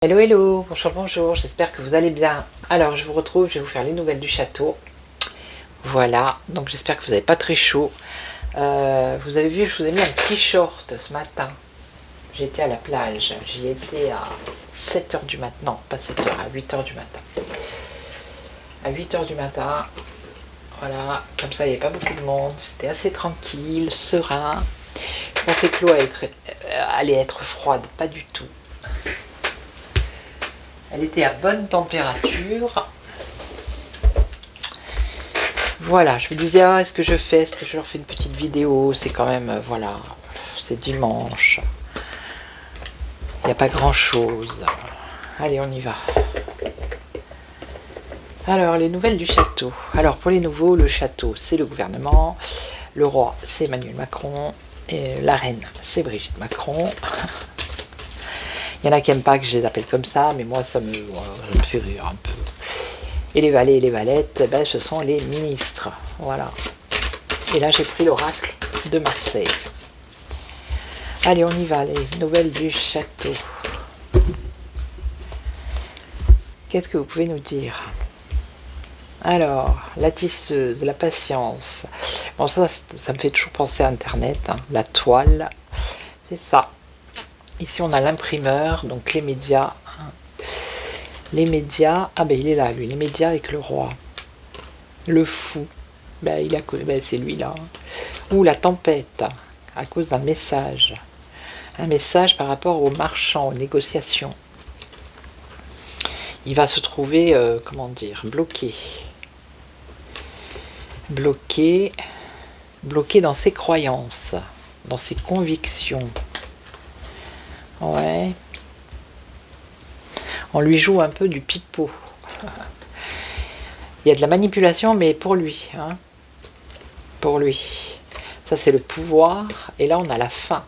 Hello hello, bonjour bonjour, j'espère que vous allez bien. Alors je vous retrouve, je vais vous faire les nouvelles du château. Voilà, donc j'espère que vous n'avez pas très chaud. Vous avez vu, je vous ai mis un petit short ce matin. J'étais à la plage, j'y étais à 7h du matin, non pas 7h, à 8h du matin. À 8h du matin, voilà, comme ça il n'y avait pas beaucoup de monde, c'était assez tranquille, serein. Je pensais que l'eau allait être froide, pas du tout. Elle était à bonne température. Voilà, je me disais, est-ce que je leur fais une petite vidéo? C'est quand même, voilà, c'est dimanche. Il n'y a pas grand-chose. Allez, on y va. Alors, les nouvelles du château. Alors, pour les nouveaux, le château, c'est le gouvernement. Le roi, c'est Emmanuel Macron. Et la reine, c'est Brigitte Macron. Il y en a qui n'aiment pas que je les appelle comme ça, mais moi, ça me fait rire un peu. Et les valets et les valettes, ben, ce sont les ministres. Voilà. Et là, j'ai pris l'oracle de Marseille. Allez, on y va, les nouvelles du château. Qu'est-ce que vous pouvez nous dire? Alors, la tisseuse, la patience. Bon, ça me fait toujours penser à Internet. Hein. La toile, c'est ça. Ici, on a l'imprimeur, donc les médias. Les médias, ah ben il est là, lui, les médias avec le roi. Le fou, ben, c'est lui là. Ou la tempête, à cause d'un message. Un message par rapport aux marchands, aux négociations. Il va se trouver, comment dire, bloqué. Bloqué dans ses croyances, dans ses convictions. Ouais. On lui joue un peu du pipeau. Il y a de la manipulation, mais pour lui. Hein. Pour lui. Ça, c'est le pouvoir. Et là, on a la fin.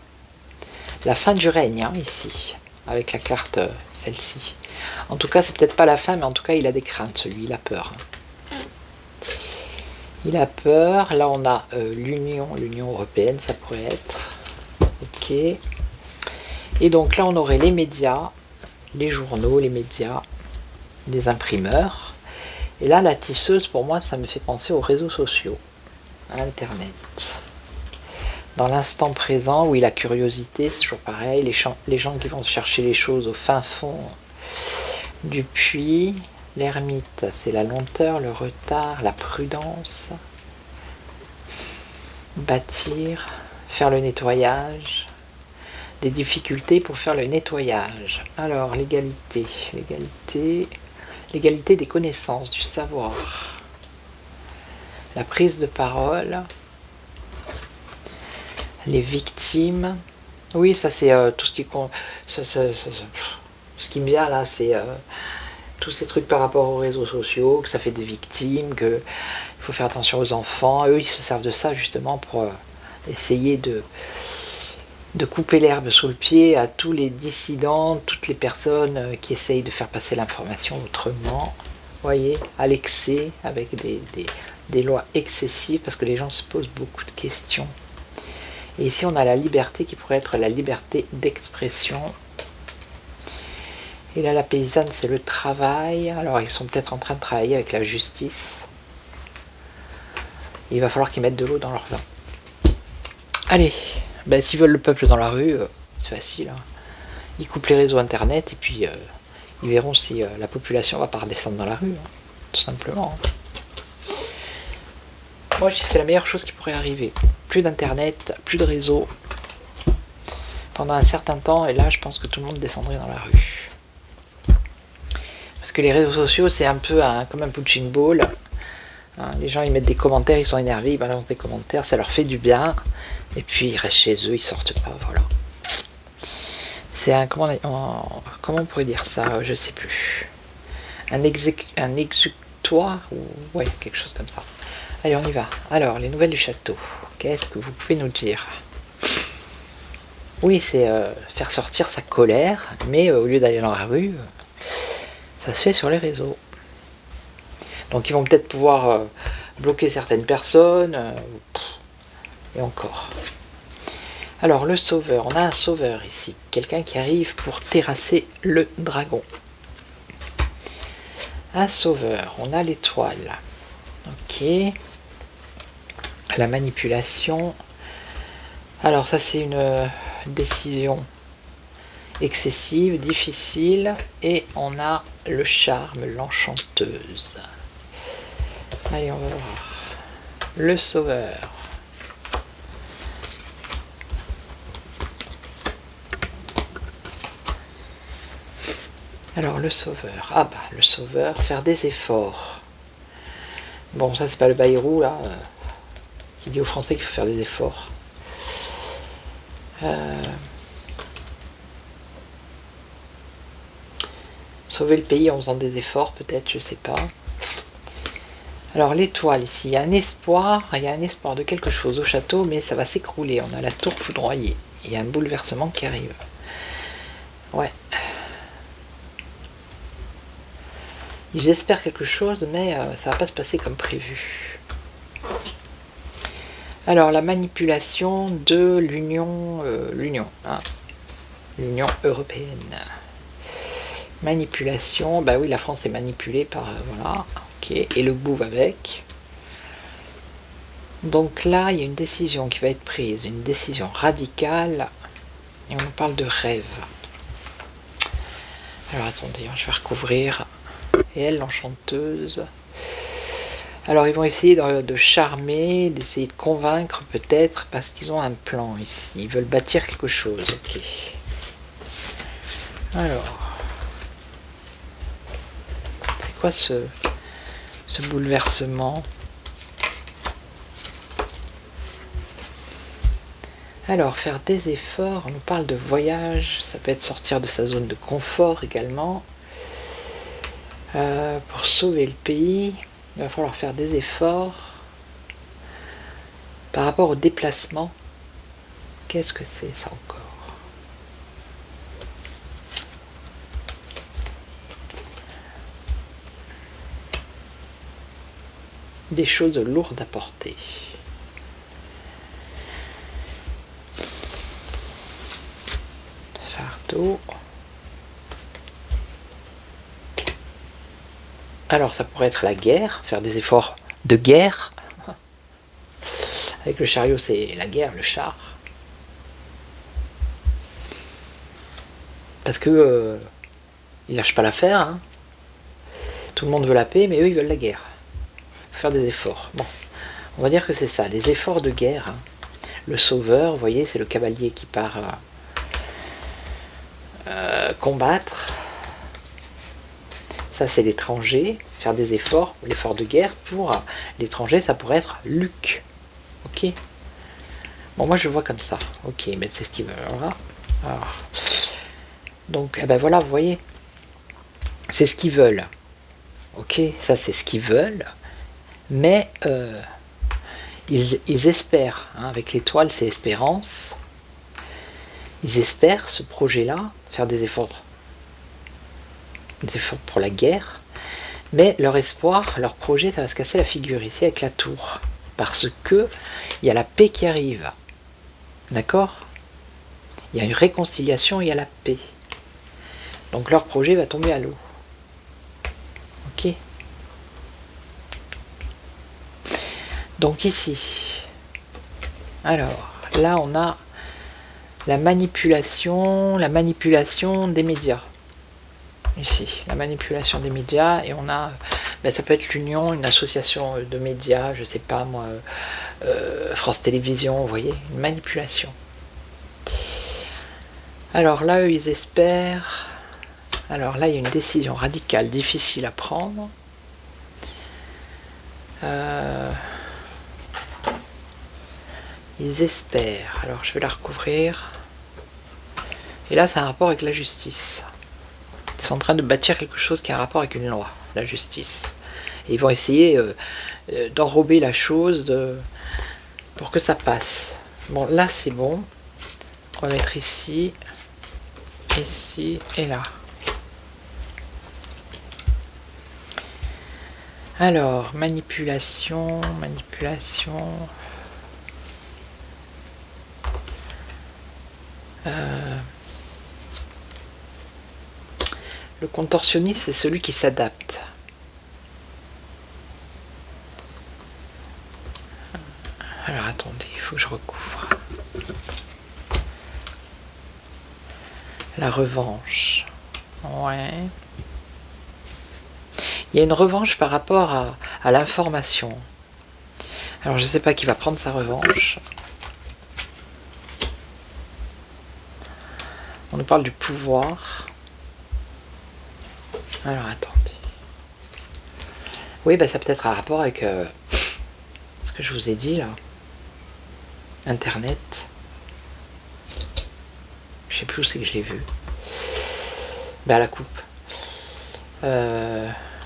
La fin du règne, hein, ici. Avec la carte, celle-ci. En tout cas, c'est peut-être pas la fin, mais en tout cas, il a des craintes, celui. Il a peur. Il a peur. Là, on a l'Union européenne, ça pourrait être. Ok. Et donc là, on aurait les médias, les journaux, les médias, les imprimeurs. Et là, la tisseuse, pour moi, ça me fait penser aux réseaux sociaux, à Internet. Dans l'instant présent, oui, la curiosité, c'est toujours pareil. Les gens qui vont chercher les choses au fin fond du puits. L'ermite, c'est la lenteur, le retard, la prudence. Bâtir, faire le nettoyage. Des difficultés pour faire le nettoyage. Alors, l'égalité des connaissances, du savoir. La prise de parole. Les victimes. Oui, ça c'est tout ce qui compte. Ce qui me vient là, c'est tous ces trucs par rapport aux réseaux sociaux, que ça fait des victimes, qu'il faut faire attention aux enfants. Eux, ils se servent de ça justement pour essayer de couper l'herbe sous le pied à tous les dissidents, toutes les personnes qui essayent de faire passer l'information autrement. Vous voyez, à l'excès, avec des lois excessives, parce que les gens se posent beaucoup de questions. Et ici, on a la liberté qui pourrait être la liberté d'expression. Et là, la paysanne, c'est le travail. Alors, ils sont peut-être en train de travailler avec la justice. Il va falloir qu'ils mettent de l'eau dans leur vin. Allez, ben, s'ils veulent le peuple dans la rue, c'est facile. Hein. Ils coupent les réseaux internet et puis ils verront si la population va pas redescendre dans la rue. Hein, tout simplement. Moi, je dis que c'est la meilleure chose qui pourrait arriver. Plus d'internet, plus de réseau. Pendant un certain temps, et là, je pense que tout le monde descendrait dans la rue. Parce que les réseaux sociaux, c'est un peu comme un punching ball. Hein, les gens, ils mettent des commentaires, ils sont énervés, ils balancent des commentaires, ça leur fait du bien. Et puis, ils restent chez eux, ils sortent pas, voilà. C'est un... Comment on pourrait dire ça? Je sais plus. Un exutoire ou ouais, quelque chose comme ça. Allez, on y va. Alors, les nouvelles du château. Qu'est-ce que vous pouvez nous dire? Oui, c'est faire sortir sa colère, mais au lieu d'aller dans la rue, ça se fait sur les réseaux. Donc, ils vont peut-être pouvoir bloquer certaines personnes, et encore. Alors le sauveur, on a un sauveur ici, quelqu'un qui arrive pour terrasser le dragon. Un sauveur, on a l'étoile. Ok. La manipulation. Alors ça c'est une décision excessive, difficile. Et on a le charme, l'enchanteuse. Allez, on va voir. Le sauveur. Alors le sauveur. Ah bah le sauveur, faire des efforts. Bon, ça c'est pas le Bayrou là, qui dit aux Français qu'il faut faire des efforts. Sauver le pays en faisant des efforts, peut-être, je sais pas. Alors l'étoile ici, il y a un espoir de quelque chose au château, mais ça va s'écrouler. On a la tour foudroyée. Il y a un bouleversement qui arrive. Ouais. Ils espèrent quelque chose, mais ça va pas se passer comme prévu. Alors la manipulation de l'Union l'Union européenne. Manipulation, bah oui, la France est manipulée par voilà, ok, et le Gouv avec. Donc là, il y a une décision qui va être prise, une décision radicale, et on nous parle de rêve. Alors attendez, je vais recouvrir. Et elle, l'enchanteuse. Alors ils vont essayer de charmer, d'essayer de convaincre peut-être, parce qu'ils ont un plan ici. Ils veulent bâtir quelque chose, ok. Alors, c'est quoi ce bouleversement? Alors, faire des efforts, on nous parle de voyage, ça peut être sortir de sa zone de confort également. Pour sauver le pays, il va falloir faire des efforts. Par rapport au déplacement, qu'est-ce que c'est ça encore? Des choses lourdes à porter. Fardeau. Alors ça pourrait être la guerre, faire des efforts de guerre. Avec le chariot c'est la guerre, le char. Parce que ils lâchent pas l'affaire. Hein. Tout le monde veut la paix, mais eux ils veulent la guerre. Faut faire des efforts. Bon, on va dire que c'est ça, les efforts de guerre. Hein. Le sauveur, vous voyez, c'est le cavalier qui part combattre. Ça c'est l'étranger, faire des efforts, l'effort de guerre. Pour l'étranger, ça pourrait être Luc. Ok. Bon, moi je vois comme ça. Ok, mais c'est ce qu'ils veulent. Voilà. Alors, donc, eh ben voilà, vous voyez, c'est ce qu'ils veulent. Ok, ça c'est ce qu'ils veulent. Mais ils espèrent, hein, avec l'étoile c'est espérance. Ils espèrent ce projet-là, faire des efforts pour la guerre. Mais leur espoir, leur projet, ça va se casser la figure ici avec la tour. Parce que il y a la paix qui arrive. D'accord? Il y a une réconciliation, il y a la paix. Donc leur projet va tomber à l'eau. Ok? Donc ici, alors là on a la manipulation des médias. Ici, la manipulation des médias, et on a, ben ça peut être l'union, une association de médias, je sais pas moi, France Télévisions, vous voyez, une manipulation. Alors là, eux, ils espèrent. Alors là, il y a une décision radicale, difficile à prendre. Ils espèrent. Alors, je vais la recouvrir. Et là, c'est un rapport avec la justice. Ils sont en train de bâtir quelque chose qui a un rapport avec une loi, la justice. Et ils vont essayer d'enrober la chose pour que ça passe. Bon, là, c'est bon. On va mettre ici, ici et là. Alors, manipulation. Le contorsionniste, c'est celui qui s'adapte. Alors attendez, il faut que je recouvre. La revanche. Ouais. Il y a une revanche par rapport à l'information. Alors je ne sais pas qui va prendre sa revanche. On nous parle du pouvoir. Alors attendez. Oui, bah, ça peut être un rapport avec ce que je vous ai dit là. Internet. Je sais plus où c'est que je l'ai vu. Ben, à la coupe.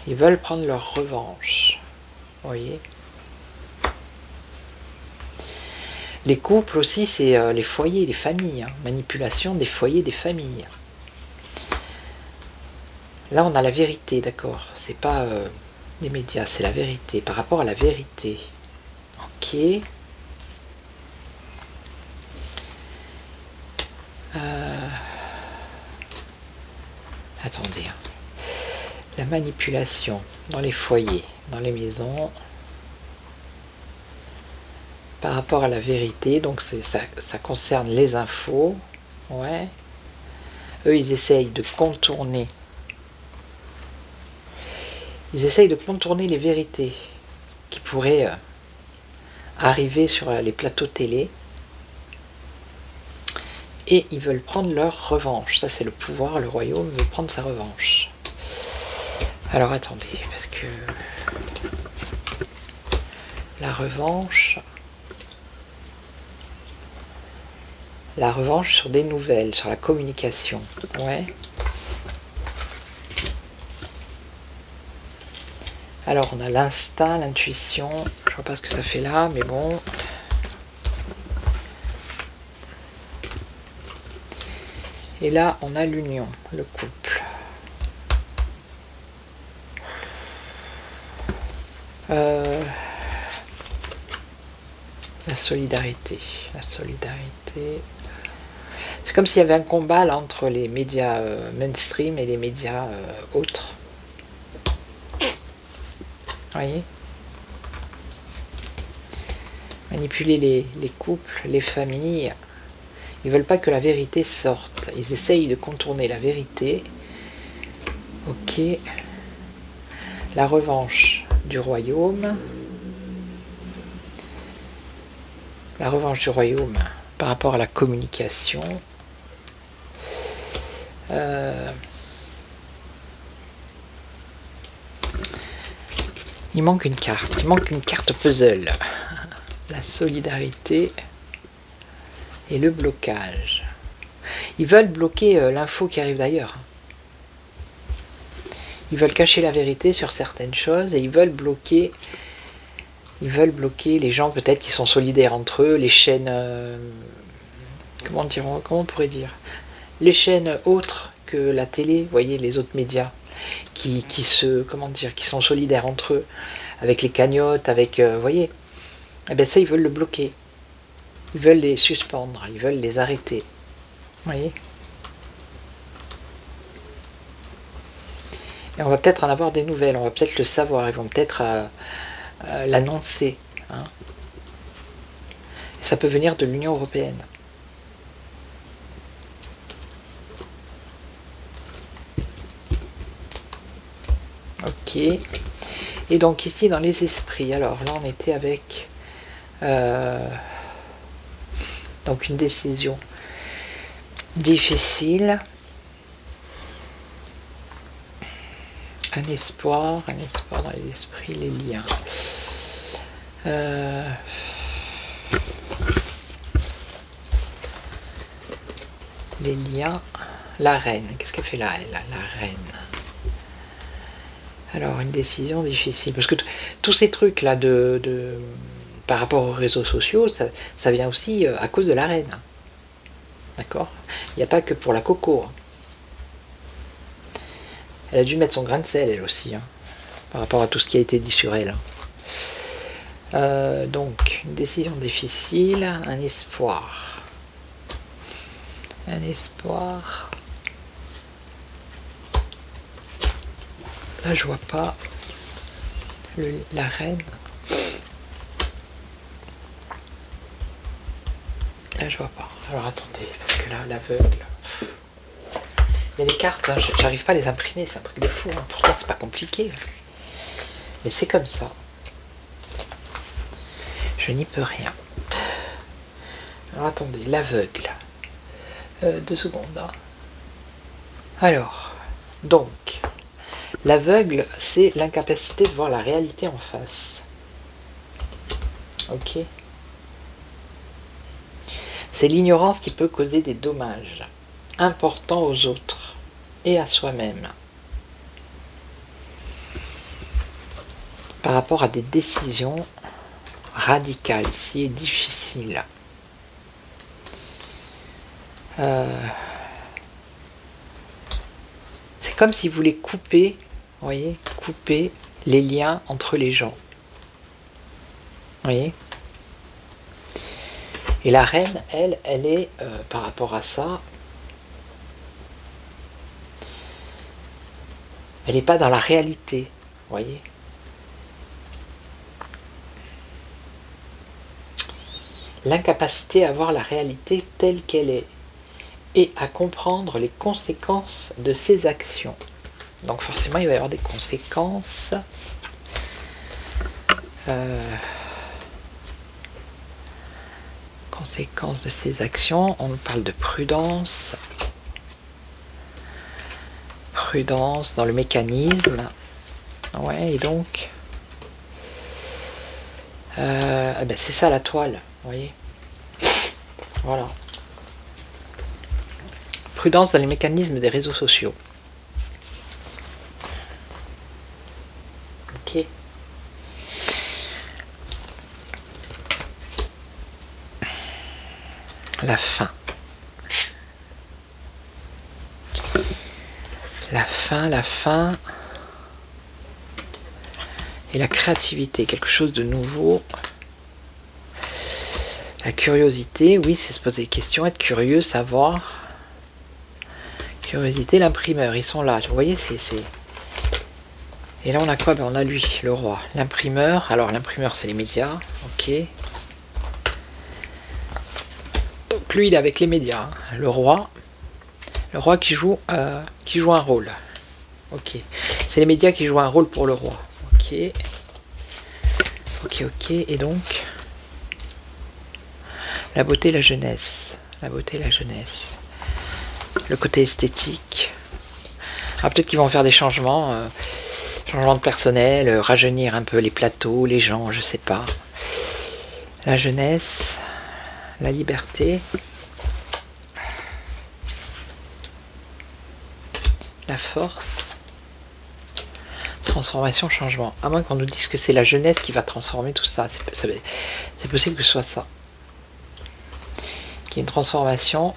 Ils veulent prendre leur revanche. Vous voyez. Les couples aussi, c'est les foyers, les familles. Hein. Manipulation des foyers, des familles. Là, on a la vérité, d'accord. C'est pas des médias, c'est la vérité. Par rapport à la vérité. Ok. Attendez. La manipulation dans les foyers, dans les maisons. Par rapport à la vérité, donc ça concerne les infos. Ouais. Eux, ils essayent de contourner. Ils essayent de contourner les vérités qui pourraient arriver sur les plateaux télé. Et ils veulent prendre leur revanche. Ça, c'est le pouvoir, le royaume veut prendre sa revanche. Alors, attendez, parce que... La revanche sur des nouvelles, sur la communication. Ouais. Alors, on a l'instinct, l'intuition. Je vois pas ce que ça fait là, mais bon... Et là, on a l'union, le couple. La solidarité. La solidarité. C'est comme s'il y avait un combat là, entre les médias mainstream et les médias autres. Vous voyez ? Manipuler les couples, les familles. Ils veulent pas que la vérité sorte. Ils essayent de contourner la vérité. Ok. La revanche du royaume. La revanche du royaume par rapport à la communication. Il manque une carte. Il manque une carte puzzle. La solidarité et le blocage. Ils veulent bloquer l'info qui arrive d'ailleurs. Ils veulent cacher la vérité sur certaines choses et ils veulent bloquer les gens peut-être qui sont solidaires entre eux, les chaînes comment on pourrait dire, les chaînes autres que la télé, vous voyez, les autres médias qui sont solidaires entre eux avec les cagnottes, avec vous voyez, eh bien ça ils veulent le bloquer. Ils veulent les suspendre, ils veulent les arrêter. Vous voyez ? Et on va peut-être en avoir des nouvelles, on va peut-être le savoir, ils vont peut-être l'annoncer. Hein. Et ça peut venir de l'Union européenne. Ok. Et donc ici dans les esprits, alors là on était avec donc une décision difficile, un espoir dans les esprits, les liens. Les liens, la reine, qu'est-ce qu'elle fait là, la reine? Alors une décision difficile, parce que tous ces trucs là par rapport aux réseaux sociaux, ça vient aussi à cause de la reine. D'accord ? Il n'y a pas que pour la coco. Hein. Elle a dû mettre son grain de sel, elle aussi, hein, par rapport à tout ce qui a été dit sur elle. Donc, une décision difficile, un espoir. Un espoir. Là, je vois pas la reine. Là, je vois pas. Alors, attendez, parce que là, l'aveugle... Il y a des cartes, hein, j'arrive pas à les imprimer, c'est un truc de fou. Hein. Pourtant, c'est pas compliqué. Mais c'est comme ça. Je n'y peux rien. Alors, attendez, l'aveugle. 2 secondes. Hein. Alors, donc, l'aveugle, c'est l'incapacité de voir la réalité en face. Ok. C'est l'ignorance qui peut causer des dommages importants aux autres et à soi-même par rapport à des décisions radicales, ici, et difficiles. C'est comme si vous voulez couper, vous voyez, couper les liens entre les gens. Vous voyez ? Et la reine, elle est, par rapport à ça, elle n'est pas dans la réalité, vous voyez. L'incapacité à voir la réalité telle qu'elle est et à comprendre les conséquences de ses actions. Donc forcément, il va y avoir des conséquences. Conséquences de ses actions. On nous parle de prudence. Prudence dans le mécanisme. Ouais, et donc... ben c'est ça la toile, vous voyez. Voilà. Prudence dans les mécanismes des réseaux sociaux. Ok. La fin. La fin. Et la créativité, quelque chose de nouveau. La curiosité, oui, c'est se poser des questions, être curieux, savoir. Curiosité, l'imprimeur, ils sont là. Vous voyez, c'est... Et là, on a quoi? Ben, on a lui, le roi. L'imprimeur, alors l'imprimeur, c'est les médias. Ok. Donc lui, il est avec les médias. Hein. Le roi qui joue un rôle. Ok. C'est les médias qui jouent un rôle pour le roi. Ok. Ok. Et donc, la beauté, la jeunesse. La beauté, la jeunesse. Le côté esthétique. Alors peut-être qu'ils vont faire des changements. Changement de personnel, rajeunir un peu les plateaux, les gens, je sais pas. La jeunesse, la liberté. La force. Transformation, changement. À moins qu'on nous dise que c'est la jeunesse qui va transformer tout ça. C'est possible que ce soit ça. Qu'il y ait une transformation,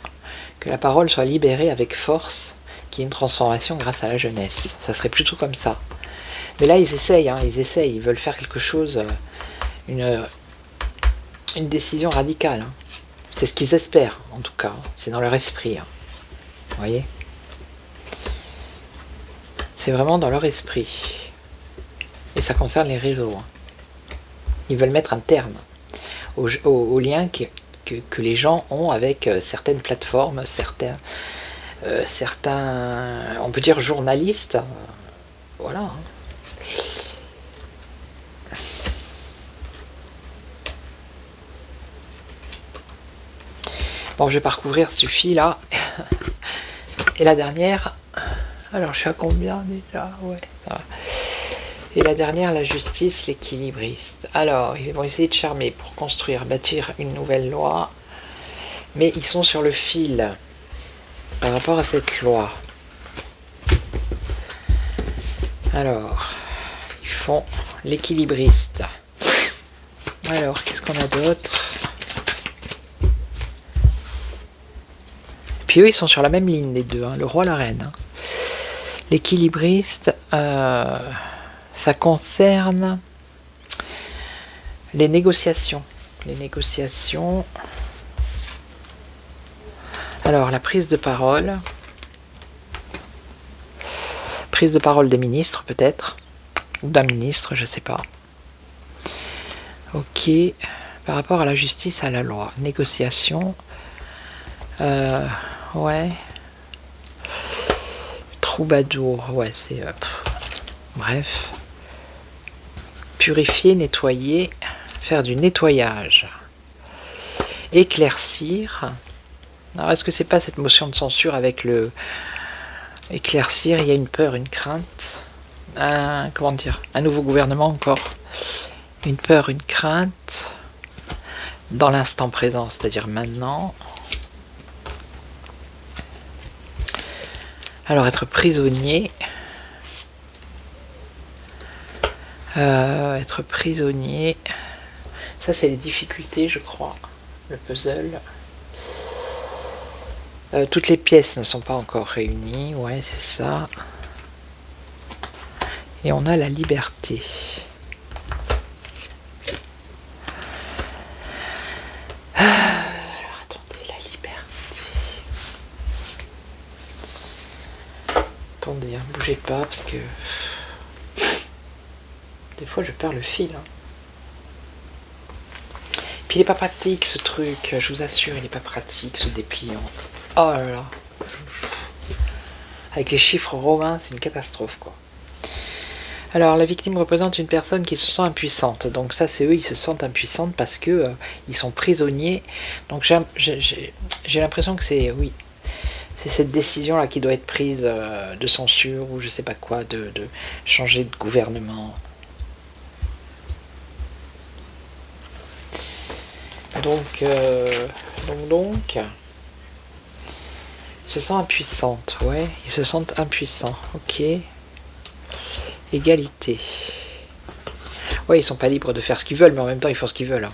que la parole soit libérée avec force, qu'il y ait une transformation grâce à la jeunesse. Ça serait plutôt comme ça. Mais là, ils essayent, ils veulent faire quelque chose, une décision radicale. Hein. C'est ce qu'ils espèrent, en tout cas. C'est dans leur esprit. Hein. Vous voyez ? C'est vraiment dans leur esprit. Et ça concerne les réseaux. Hein. Ils veulent mettre un terme au lien que les gens ont avec certaines plateformes, certains, on peut dire journalistes. Voilà. Hein. Bon, je vais pas recouvrir ce fil-là. Et la dernière... Alors, je suis à combien déjà? Ouais, ça va. Et la dernière, la justice, l'équilibriste. Alors, ils vont essayer de charmer pour construire, bâtir une nouvelle loi. Mais ils sont sur le fil par rapport à cette loi. Alors, ils font l'équilibriste. Alors, qu'est-ce qu'on a d'autre? Puis eux, ils sont sur la même ligne, les deux, hein, le roi, la reine. Hein. L'équilibriste, ça concerne les négociations. Les négociations. Alors, la prise de parole. Prise de parole des ministres, peut-être. Ou d'un ministre, je sais pas. Ok. Par rapport à la justice, à la loi. Négociation. Ouais. Troubadour. Ouais, c'est... bref. Purifier, nettoyer. Faire du nettoyage. Éclaircir. Alors, est-ce que c'est pas cette motion de censure avec le... Éclaircir, il y a une peur, une crainte. Comment dire, un nouveau gouvernement encore. Une peur, une crainte. Dans l'instant présent, c'est-à-dire maintenant. Alors, être prisonnier. Être prisonnier. Ça, c'est les difficultés, je crois. Le puzzle. Toutes les pièces ne sont pas encore réunies. Ouais, c'est ça. Et on a la liberté. Alors, attendez, la liberté. Attendez, hein, bougez pas, parce que... Des fois, je perds le fil. Hein. Puis, il n'est pas pratique, ce truc. Je vous assure, il n'est pas pratique, ce dépliant. Oh là là. Avec les chiffres romains, c'est une catastrophe, quoi. Alors, la victime représente une personne qui se sent impuissante. Donc ça, c'est eux, ils se sentent impuissantes parce que ils sont prisonniers. Donc j'ai l'impression que c'est, oui, c'est cette décision-là qui doit être prise de censure ou je sais pas quoi, de changer de gouvernement. Donc, ils se sentent impuissantes, ouais, ils se sentent impuissants, ok. Égalité. Ouais, ils sont pas libres de faire ce qu'ils veulent, mais en même temps, ils font ce qu'ils veulent. Hein.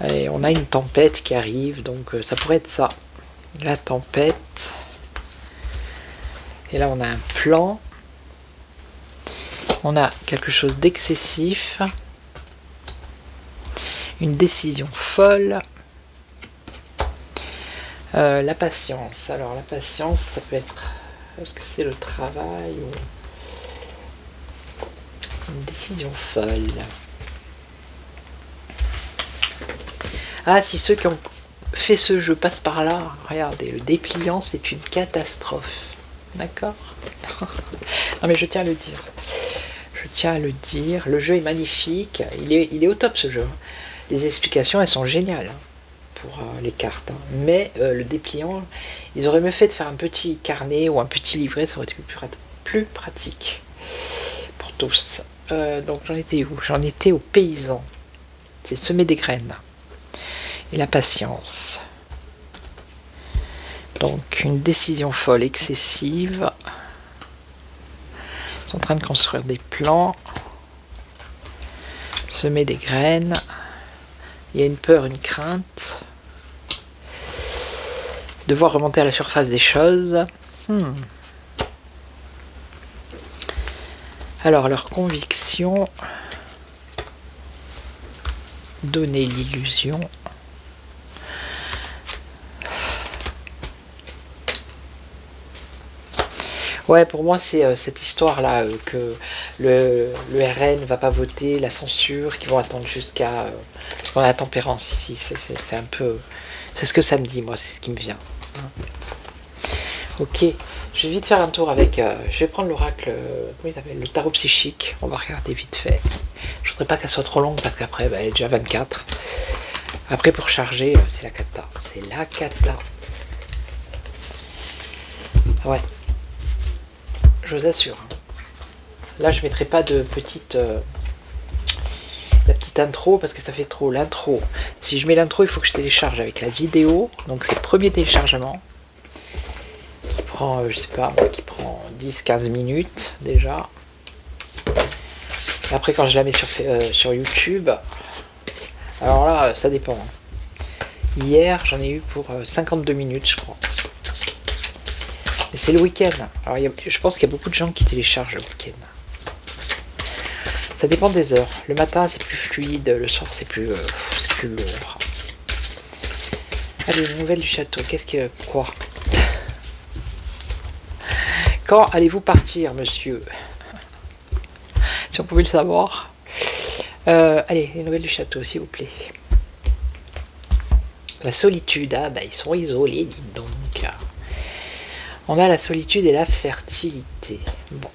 Allez, on a une tempête qui arrive, donc ça pourrait être ça. La tempête. Et là, on a un plan. On a quelque chose d'excessif. Une décision folle. La patience. Alors, la patience, ça peut être... Est-ce que c'est le travail ou... Une décision folle. Ah, si ceux qui ont fait ce jeu passent par là, regardez, le dépliant, c'est une catastrophe. D'accord? Non mais je tiens à le dire. Je tiens à le dire. Le jeu est magnifique. Il est au top, ce jeu. Les explications, elles sont géniales pour les cartes. Mais le dépliant, ils auraient mieux fait de faire un petit carnet ou un petit livret, ça aurait été plus pratique pour tous. Donc j'en étais où? J'en étais aux paysans. C'est semer des graines. Et la patience. Donc une décision folle, excessive. Ils sont en train de construire des plans. Semer des graines. Il y a une peur, une crainte. Devoir remonter à la surface des choses. Alors, leur conviction, donner l'illusion. Ouais, pour moi, c'est cette histoire-là que le RN ne va pas voter, la censure, qu'ils vont attendre jusqu'à... parce qu'on a la tempérance ici, c'est un peu... C'est ce que ça me dit, moi, c'est ce qui me vient. Ok, je vais vite faire un tour avec... je vais prendre l'oracle, comment il s'appelle, le tarot psychique. On va regarder vite fait. Je voudrais pas qu'elle soit trop longue parce qu'après, elle est déjà 24. Après, pour charger, c'est la cata. C'est la cata. Ouais. Je vous assure. Là, je mettrai pas de petite... la petite intro parce que ça fait trop. L'intro. Si je mets l'intro, il faut que je télécharge avec la vidéo. Donc, c'est le premier téléchargement. Qui prend, je sais pas, qui prend 10-15 minutes déjà. Après, quand je la mets sur YouTube, alors là, ça dépend. Hier, j'en ai eu pour 52 minutes, je crois. Mais c'est le week-end. Alors, je pense qu'il y a beaucoup de gens qui téléchargent le week-end. Ça dépend des heures. Le matin, c'est plus fluide. Le soir, c'est plus lourd. Allez, les nouvelles du château. Qu'est-ce que... Quoi? Quand allez-vous partir, monsieur? Si on pouvait le savoir. Allez, les nouvelles du château, s'il vous plaît. La solitude. Ah, bah, ils sont isolés, dites donc. On a la solitude et la fertilité. Bon.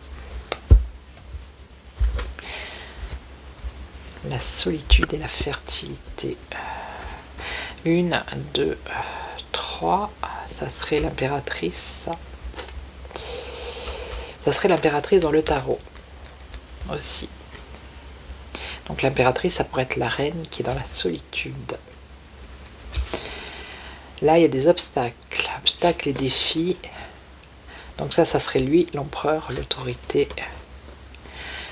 La solitude et la fertilité. 1, 2, 3. Ça serait l'impératrice. Ça serait l'impératrice dans le tarot. Aussi. Donc l'impératrice, ça pourrait être la reine qui est dans la solitude. Là, il y a des obstacles. Obstacles et défis. Donc ça serait lui, l'empereur, l'autorité,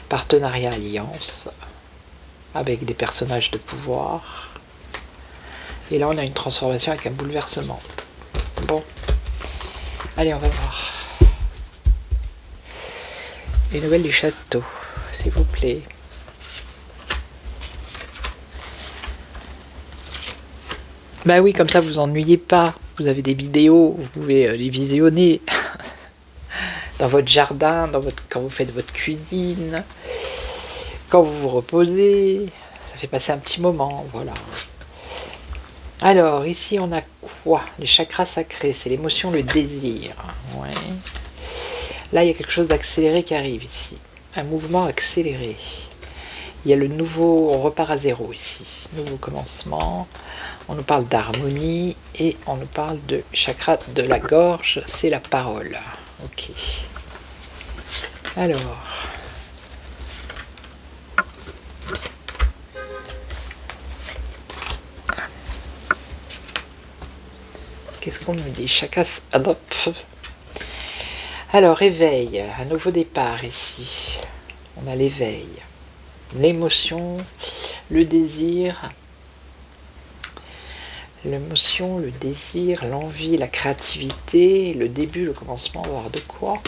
partenariat, alliance, avec des personnages de pouvoir. Et là, on a une transformation avec un bouleversement. Bon. Allez, on va voir. Les nouvelles du château, s'il vous plaît. Bah oui, comme ça, vous ennuyez pas. Vous avez des vidéos, vous pouvez les visionner. Dans votre jardin, quand vous faites votre cuisine, quand vous vous reposez, ça fait passer un petit moment, voilà. Alors, ici on a quoi? Les chakras sacrés, c'est l'émotion, le désir. Ouais. Là, il y a quelque chose d'accéléré qui arrive ici. Un mouvement accéléré. Il y a le nouveau, on repart à zéro ici. Nouveau commencement. On nous parle d'harmonie et on nous parle de chakra de la gorge, c'est la parole. Ok. Alors. Qu'est-ce qu'on nous dit? Chakras. Alors, éveil, un nouveau départ ici. On a l'éveil, l'émotion, le désir. L'émotion, le désir, l'envie, la créativité, le début, le commencement, voir de quoi.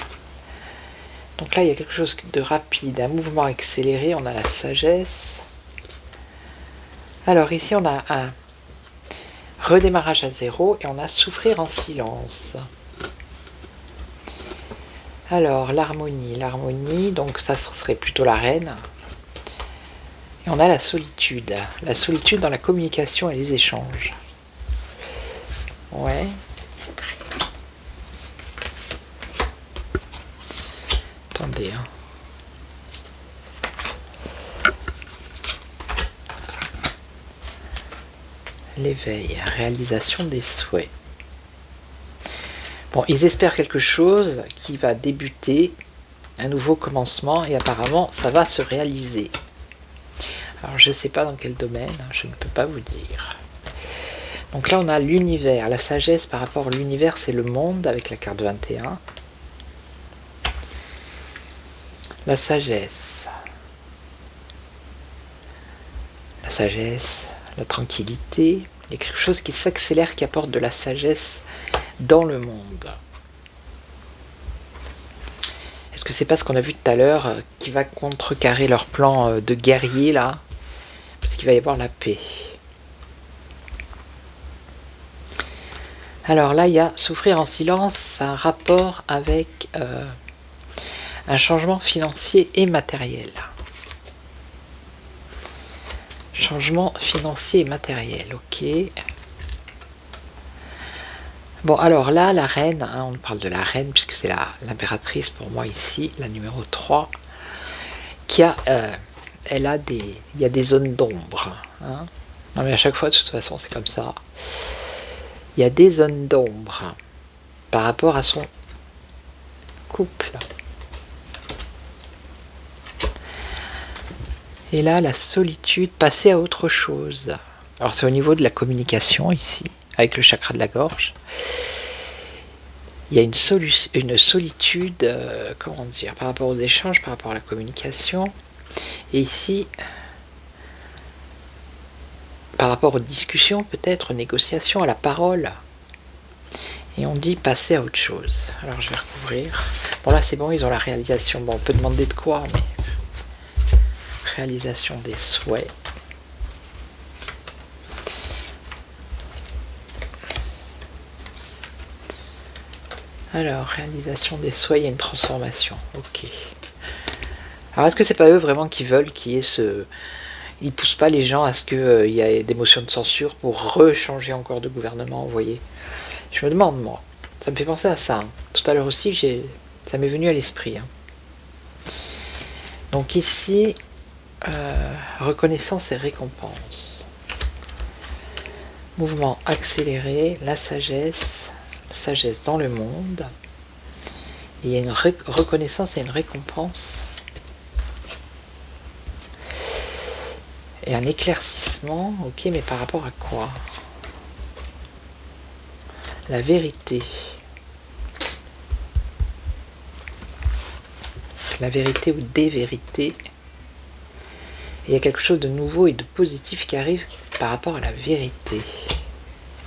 Donc là, il y a quelque chose de rapide, un mouvement accéléré, on a la sagesse. Alors ici, on a un redémarrage à zéro et on a souffrir en silence. Alors, l'harmonie, donc ça serait plutôt la reine. Et on a la solitude dans la communication et les échanges. Ouais. Attendez, hein. L'éveil, réalisation des souhaits. Bon, ils espèrent quelque chose qui va débuter, un nouveau commencement, et apparemment, ça va se réaliser. Alors, je ne sais pas dans quel domaine, je ne peux pas vous dire. Donc là, on a l'univers, la sagesse par rapport à l'univers, c'est le monde, avec la carte 21. La sagesse, la tranquillité, il y a quelque chose qui s'accélère, qui apporte de la sagesse dans le monde. Est-ce que c'est pas ce qu'on a vu tout à l'heure qui va contrecarrer leur plan de guerrier là? Parce qu'il va y avoir la paix. Alors là, il y a souffrir en silence, un rapport avec un changement financier et matériel. Changement financier et matériel, ok. Bon, alors là, la reine, hein, on parle de la reine, puisque c'est l'impératrice pour moi ici, la numéro 3, qui a, il y a des zones d'ombre. Hein. Non mais à chaque fois, de toute façon, c'est comme ça. Il y a des zones d'ombre par rapport à son couple. Et là, la solitude, passer à autre chose. Alors c'est au niveau de la communication ici, avec le chakra de la gorge. Il y a une solitude, comment dire, par rapport aux échanges, par rapport à la communication. Et ici, par rapport aux discussions, peut-être, aux négociations, à la parole. Et on dit passer à autre chose. Alors je vais recouvrir. Bon là c'est bon, ils ont la réalisation. Bon, on peut demander de quoi, mais... réalisation des souhaits. Alors, réalisation des souhaits, il y a une transformation. Ok. Alors, est-ce que c'est pas eux vraiment qui veulent qu'il y ait ce... Ils poussent pas les gens à ce qu'il y ait des motions de censure pour rechanger encore de gouvernement, vous voyez? Je me demande, moi. Ça me fait penser à ça. Hein. Tout à l'heure aussi, ça m'est venu à l'esprit. Hein. Donc ici, reconnaissance et récompense. Mouvement accéléré, la sagesse dans le monde. Il y a une reconnaissance et une récompense. Et un éclaircissement, ok, mais par rapport à quoi? La vérité. La vérité ou des vérités. Il y a quelque chose de nouveau et de positif qui arrive par rapport à la vérité.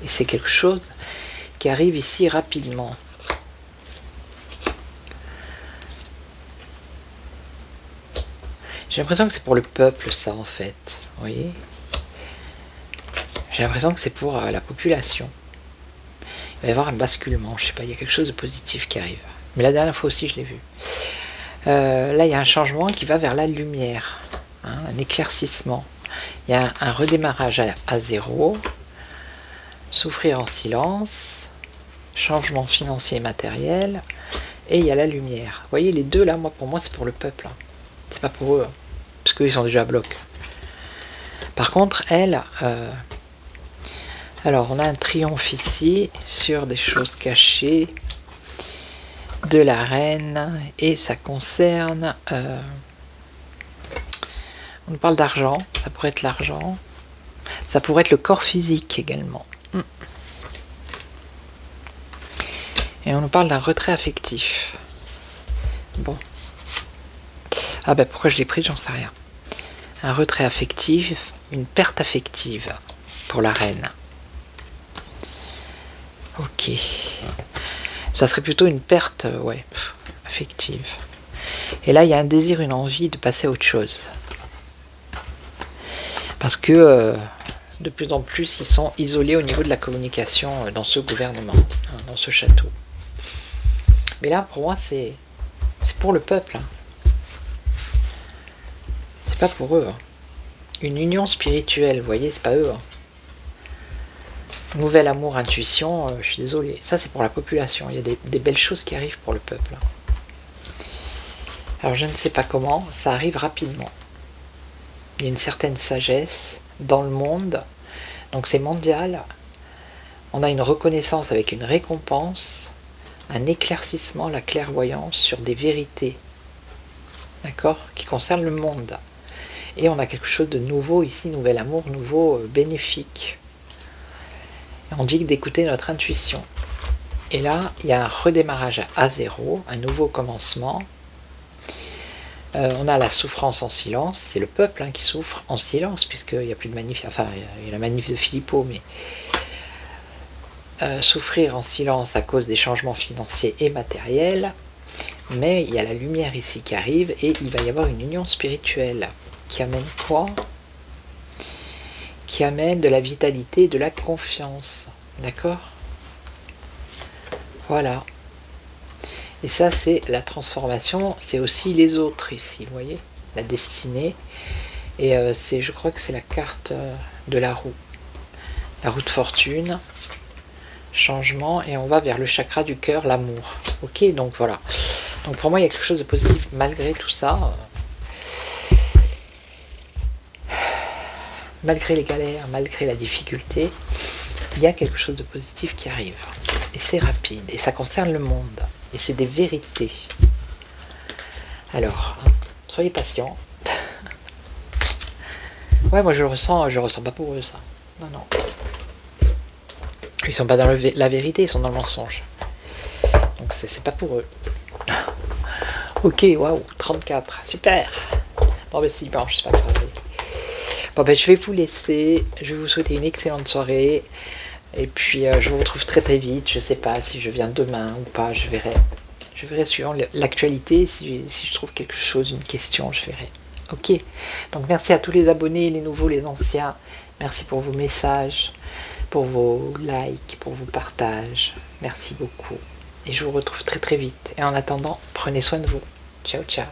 Et c'est quelque chose qui arrive ici rapidement. J'ai l'impression que c'est pour le peuple, ça, en fait. Vous voyez? J'ai l'impression que c'est pour la population. Il va y avoir un basculement, je sais pas, il y a quelque chose de positif qui arrive. Mais la dernière fois aussi, je l'ai vu. Là, il y a un changement qui va vers la lumière. Hein, un éclaircissement. Il y a un redémarrage à zéro. Souffrir en silence. Changement financier et matériel. Et il y a la lumière. Vous voyez, les deux, là, pour moi, c'est pour le peuple. Hein. C'est pas pour eux. Hein, parce qu'ils sont déjà à bloc. Par contre, elle... alors, on a un triomphe ici sur des choses cachées de la reine et ça concerne... on parle d'argent, ça pourrait être l'argent. Ça pourrait être le corps physique également. Et on nous parle d'un retrait affectif. Bon. Ah ben pourquoi je l'ai pris, j'en sais rien. Un retrait affectif, une perte affective pour la reine. Ok. Ça serait plutôt une perte, ouais, affective. Et là, il y a un désir, une envie de passer à autre chose. Parce que de plus en plus, ils sont isolés au niveau de la communication dans ce gouvernement, hein, dans ce château. Mais là, pour moi, c'est pour le peuple. Hein. C'est pas pour eux. Hein. Une union spirituelle, vous voyez, c'est pas eux. Hein. Nouvel amour, intuition, je suis désolé. Ça, c'est pour la population. Il y a des belles choses qui arrivent pour le peuple. Alors, je ne sais pas comment, ça arrive rapidement. Il y a une certaine sagesse dans le monde. Donc, c'est mondial. On a une reconnaissance avec une récompense, un éclaircissement, la clairvoyance sur des vérités. D'accord ? Qui concernent le monde. Et on a quelque chose de nouveau ici, nouvel amour, nouveau, bénéfique. On dit d'écouter notre intuition. Et là, il y a un redémarrage à zéro, un nouveau commencement. On a la souffrance en silence, c'est le peuple qui souffre en silence, puisqu'il n'y a plus de manif, enfin, il y a la manif de Philippot, mais souffrir en silence à cause des changements financiers et matériels, mais il y a la lumière ici qui arrive, et il va y avoir une union spirituelle, qui amène quoi ? Qui amène de la vitalité et de la confiance. D'accord ? Voilà. Et ça, c'est la transformation. C'est aussi les autres ici, vous voyez ? La destinée. Et je crois que c'est la carte de la roue. La roue de fortune. Changement. Et on va vers le chakra du cœur, l'amour. Ok, donc voilà. Donc pour moi, il y a quelque chose de positif malgré tout ça. Malgré les galères, malgré la difficulté, il y a quelque chose de positif qui arrive. Et c'est rapide. Et ça concerne le monde. Et c'est des vérités. Alors, soyez patients. Ouais, moi je ressens pas pour eux ça. Non, non. Ils sont pas dans la vérité, ils sont dans le mensonge. Donc c'est pas pour eux. Ok, waouh, 34, super. Bon ben si, bon, je sais pas grave. Bon ben je vais vous laisser, je vais vous souhaiter une excellente soirée, et puis je vous retrouve très très vite, je sais pas si je viens demain ou pas, je verrai suivant l'actualité, si je trouve quelque chose, une question, je verrai. Ok, donc merci à tous les abonnés, les nouveaux, les anciens, merci pour vos messages, pour vos likes, pour vos partages, merci beaucoup. et je vous retrouve très très vite. Et en attendant, prenez soin de vous. Ciao ciao.